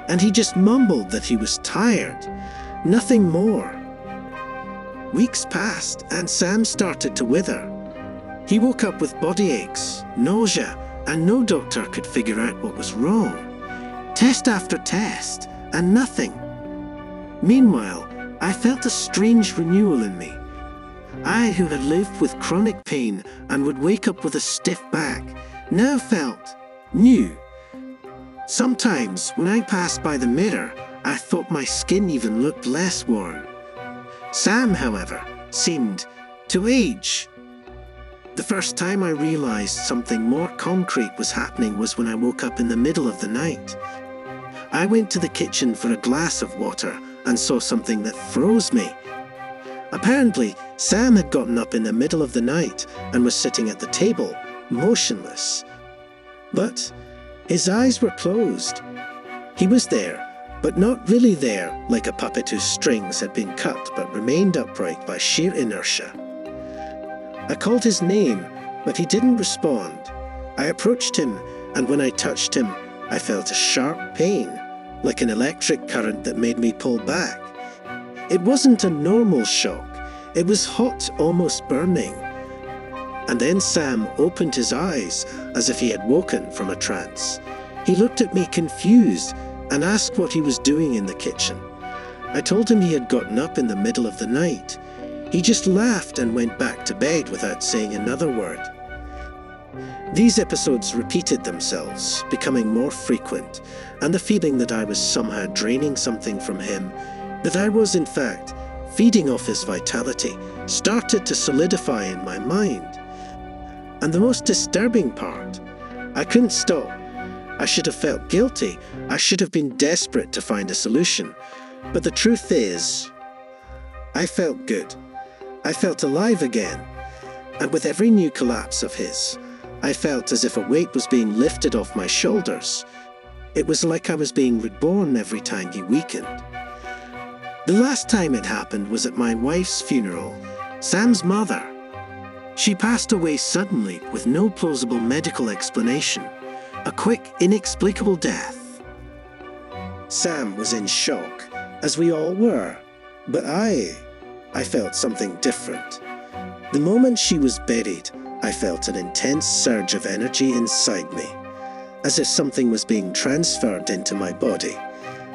and he just mumbled that he was tired. Nothing more. Weeks passed, and Sam started to wither. He woke up with body aches, nausea, and no doctor could figure out what was wrong. Test after test, and nothing. Meanwhile, I felt a strange renewal in me. I, who had lived with chronic pain and would wake up with a stiff back, now felt new. Sometimes, when I passed by the mirror, I thought my skin even looked less worn. Sam, however, seemed to age. The first time I realized something more concrete was happening was when I woke up in the middle of the night. I went to the kitchen for a glass of water and saw something that froze me. Apparently, Sam had gotten up in the middle of the night and was sitting at the table, motionless. But his eyes were closed. He was there, but not really there, like a puppet whose strings had been cut but remained upright by sheer inertia. I called his name, but he didn't respond. I approached him, and when I touched him, I felt a sharp pain, like an electric current that made me pull back. It wasn't a normal shock. It was hot, almost burning. And then Sam opened his eyes as if he had woken from a trance. He looked at me confused and asked what he was doing in the kitchen. I told him he had gotten up in the middle of the night. He just laughed and went back to bed without saying another word. These episodes repeated themselves, becoming more frequent, and the feeling that I was somehow draining something from him, that I was in fact feeding off his vitality, started to solidify in my mind. And the most disturbing part, I couldn't stop. I should have felt guilty. I should have been desperate to find a solution. But the truth is, I felt good. I felt alive again. And with every new collapse of his, I felt as if a weight was being lifted off my shoulders. It was like I was being reborn every time he weakened. The last time it happened was at my wife's funeral, Sam's mother. She passed away suddenly with no plausible medical explanation. A quick, inexplicable death. Sam was in shock, as we all were, but I felt something different. The moment she was buried, I felt an intense surge of energy inside me, as if something was being transferred into my body.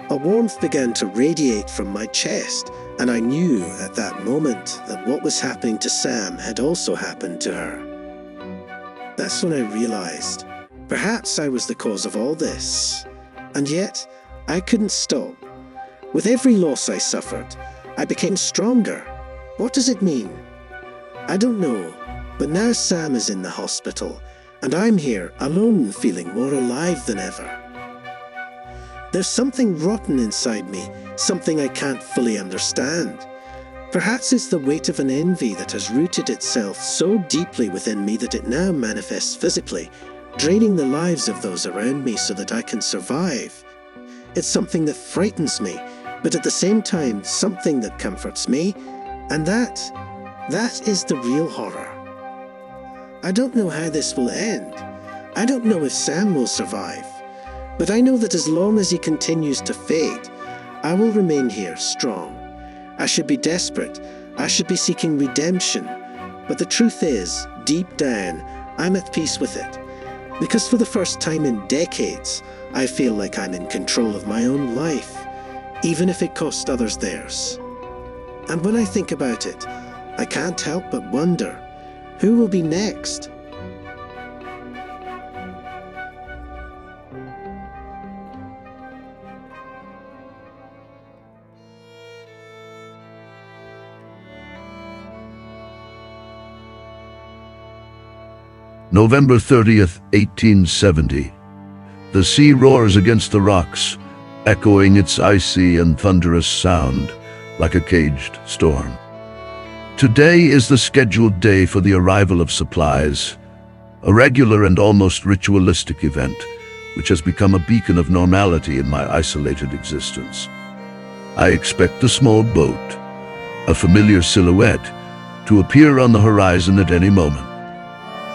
A warmth began to radiate from my chest, and I knew at that moment that what was happening to Sam had also happened to her. That's when I realized, perhaps I was the cause of all this. And yet, I couldn't stop. With every loss I suffered, I became stronger. What does it mean? I don't know, but now Sam is in the hospital, and I'm here alone, feeling more alive than ever. There's something rotten inside me, something I can't fully understand. Perhaps it's the weight of an envy that has rooted itself so deeply within me that it now manifests physically, draining the lives of those around me so that I can survive. It's something that frightens me, but at the same time, something that comforts me, and that is the real horror. I don't know how this will end. I don't know if Sam will survive. But I know that as long as he continues to fade, I will remain here strong. I should be desperate. I should be seeking redemption. But the truth is, deep down, I'm at peace with it. Because for the first time in decades, I feel like I'm in control of my own life, even if it costs others theirs. And when I think about it, I can't help but wonder, who will be next? November 30th, 1870. The sea roars against the rocks, echoing its icy and thunderous sound like a caged storm. Today is the scheduled day for the arrival of supplies, a regular and almost ritualistic event which has become a beacon of normality in my isolated existence. I expect a small boat, a familiar silhouette, to appear on the horizon at any moment.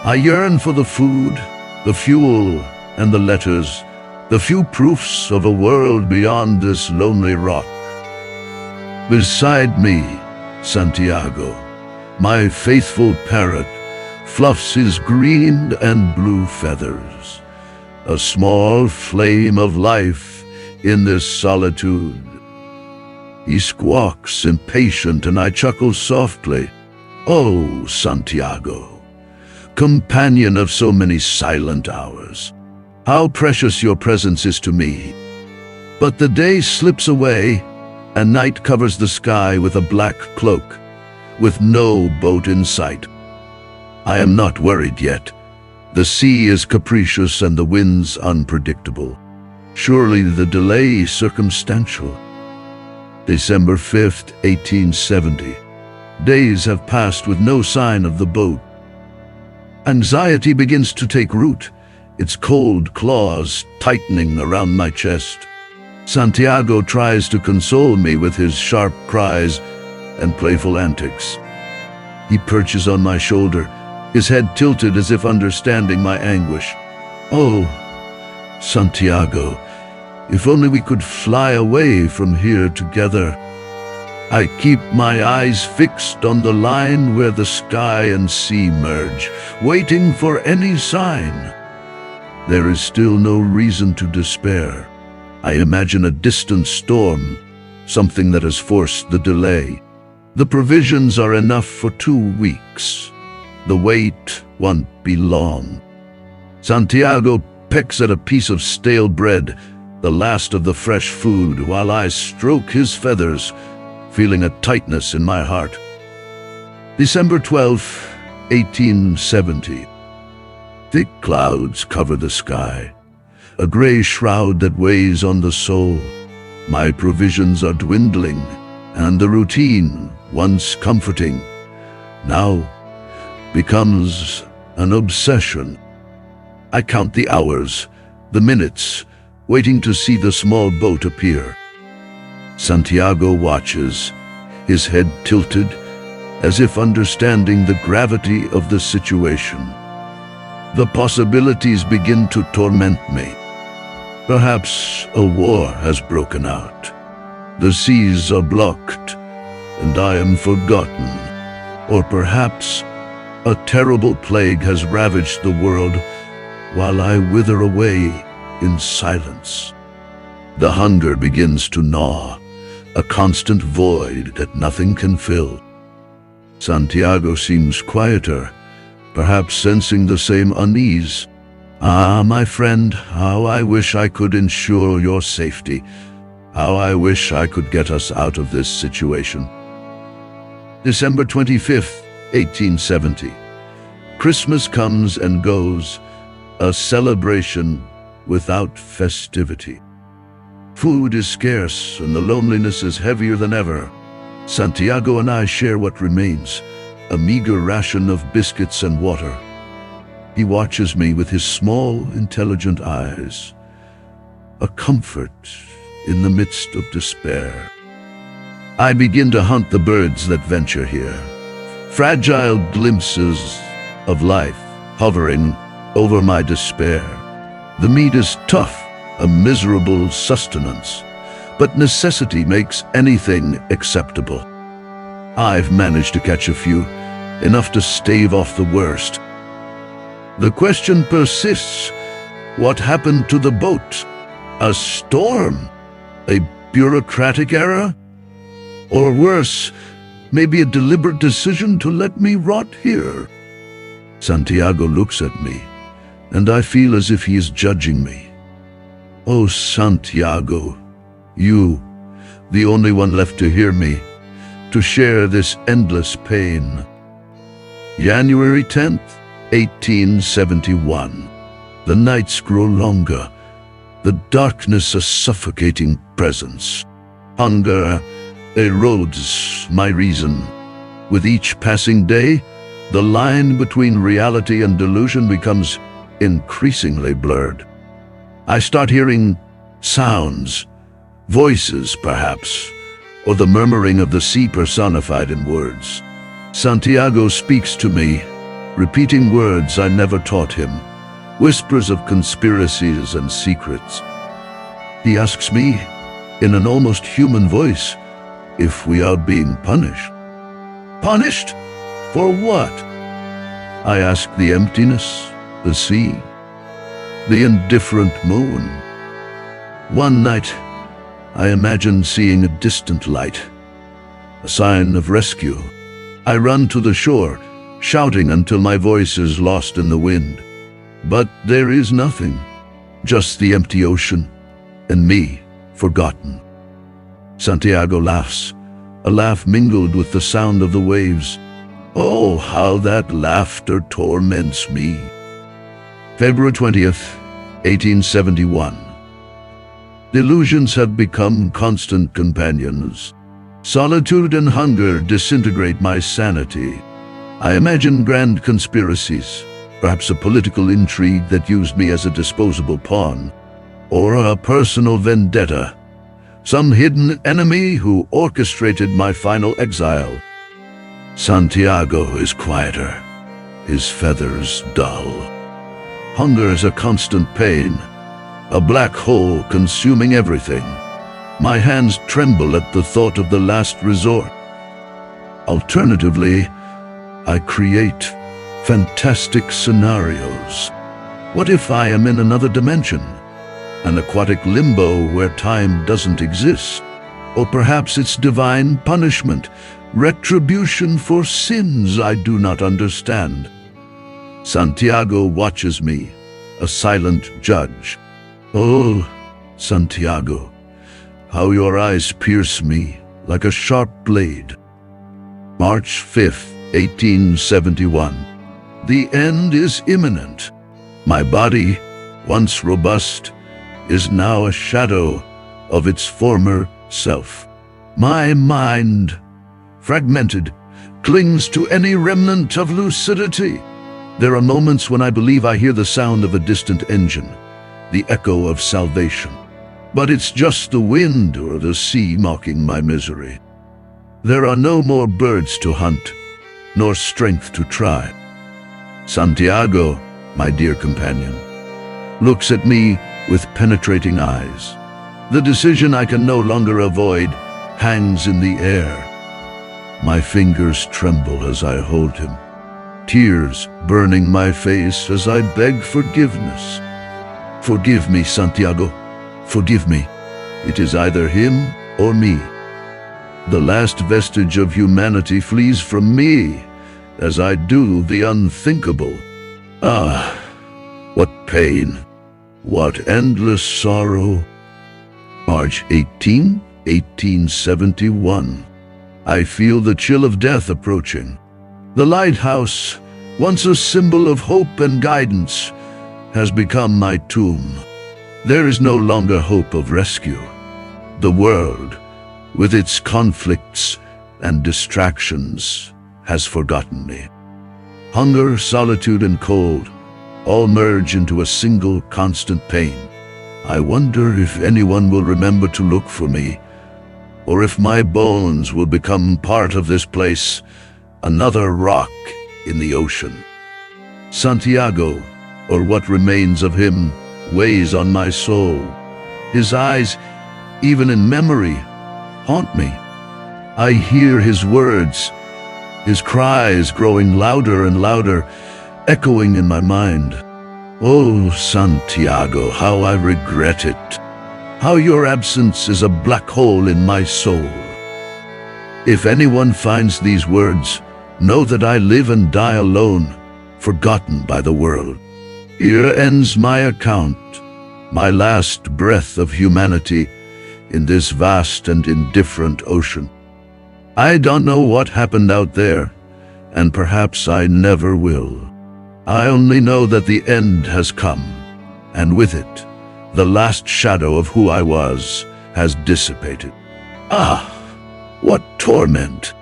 I yearn for the food, the fuel, and the letters, the few proofs of a world beyond this lonely rock. Beside me, Santiago, my faithful parrot, fluffs his green and blue feathers, a small flame of life in this solitude. He squawks impatient and I chuckle softly. Oh, Santiago, companion of so many silent hours, how precious your presence is to me. But the day slips away and night covers the sky with a black cloak, with no boat in sight. I am not worried yet. The sea is capricious and the winds unpredictable. Surely the delay is circumstantial. December 5th, 1870. Days have passed with no sign of the boat. Anxiety begins to take root, its cold claws tightening around my chest. Santiago tries to console me with his sharp cries and playful antics. He perches on my shoulder, his head tilted as if understanding my anguish. Oh, Santiago, if only we could fly away from here together. I keep my eyes fixed on the line where the sky and sea merge, waiting for any sign. There is still no reason to despair. I imagine a distant storm, something that has forced the delay. The provisions are enough for 2 weeks. The wait won't be long. Santiago pecks at a piece of stale bread, the last of the fresh food, while I stroke his feathers, feeling a tightness in my heart. December 12th, 1870. Thick clouds cover the sky, a gray shroud that weighs on the soul. My provisions are dwindling, and the routine, once comforting, now becomes an obsession. I count the hours, the minutes, waiting to see the small boat appear. Santiago watches, his head tilted, as if understanding the gravity of the situation. The possibilities begin to torment me. Perhaps a war has broken out. The seas are blocked, and I am forgotten. Or perhaps a terrible plague has ravaged the world while I wither away in silence. The hunger begins to gnaw, a constant void that nothing can fill. Santiago seems quieter, perhaps sensing the same unease. Ah, my friend, how I wish I could ensure your safety. How I wish I could get us out of this situation. December 25th, 1870. Christmas comes and goes, a celebration without festivity. Food is scarce and the loneliness is heavier than ever. Santiago and I share what remains, a meager ration of biscuits and water. He watches me with his small, intelligent eyes, a comfort in the midst of despair. I begin to hunt the birds that venture here, fragile glimpses of life hovering over my despair. The meat is tough, a miserable sustenance, but necessity makes anything acceptable. I've managed to catch a few, enough to stave off the worst. The question persists, what happened to the boat? A storm? A bureaucratic error? Or worse, maybe a deliberate decision to let me rot here? Santiago looks at me, and I feel as if he is judging me. Oh, Santiago, you, the only one left to hear me, to share this endless pain. January 10th, 1871. The nights grow longer, the darkness a suffocating presence. Hunger erodes my reason. With each passing day, the line between reality and delusion becomes increasingly blurred. I start hearing sounds, voices perhaps, or the murmuring of the sea personified in words. Santiago speaks to me, repeating words I never taught him, whispers of conspiracies and secrets. He asks me, in an almost human voice, if we are being punished. Punished? For what? I ask the emptiness, the sea, the indifferent moon. One night, I imagine seeing a distant light, a sign of rescue. I run to the shore, shouting until my voice is lost in the wind. But there is nothing, just the empty ocean, and me, forgotten. Santiago laughs, a laugh mingled with the sound of the waves. Oh, how that laughter torments me. February 20th, 1871. Delusions have become constant companions. Solitude and hunger disintegrate my sanity. I imagine grand conspiracies, perhaps a political intrigue that used me as a disposable pawn, or a personal vendetta, some hidden enemy who orchestrated my final exile. Santiago is quieter, his feathers dull. Hunger is a constant pain, a black hole consuming everything. My hands tremble at the thought of the last resort. Alternatively, I create fantastic scenarios. What if I am in another dimension? An aquatic limbo where time doesn't exist? Or perhaps it's divine punishment, retribution for sins I do not understand. Santiago watches me, a silent judge. Oh, Santiago, how your eyes pierce me like a sharp blade. March 5th, 1871. The end is imminent. My body, once robust, is now a shadow of its former self. My mind, fragmented, clings to any remnant of lucidity. There are moments when I believe I hear the sound of a distant engine, the echo of salvation. But it's just the wind or the sea mocking my misery. There are no more birds to hunt, nor strength to try. Santiago, my dear companion, looks at me with penetrating eyes. The decision I can no longer avoid hangs in the air. My fingers tremble as I hold him, tears burning my face as I beg forgiveness. Forgive me, Santiago. Forgive me. It is either him or me. The last vestige of humanity flees from me as I do the unthinkable. Ah, what pain, what endless sorrow. March 18, 1871. I feel the chill of death approaching. The lighthouse, once a symbol of hope and guidance, has become my tomb. There is no longer hope of rescue. The world, with its conflicts and distractions, has forgotten me. Hunger, solitude, and cold all merge into a single constant pain. I wonder if anyone will remember to look for me, or if my bones will become part of this place, another rock in the ocean. Santiago, or what remains of him, weighs on my soul. His eyes, even in memory, haunt me. I hear his words, his cries growing louder and louder, echoing in my mind. Oh, Santiago, how I regret it. How your absence is a black hole in my soul. If anyone finds these words, know that I live and die alone, forgotten by the world. Here ends my account, my last breath of humanity in this vast and indifferent ocean. I don't know what happened out there, and perhaps I never will. I only know that the end has come, and with it, The last shadow of who I was has dissipated. Ah, what torment!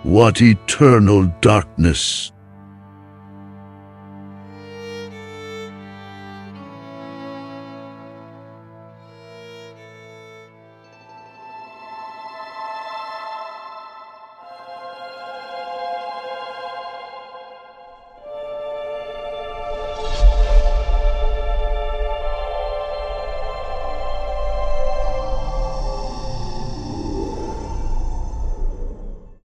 What eternal darkness!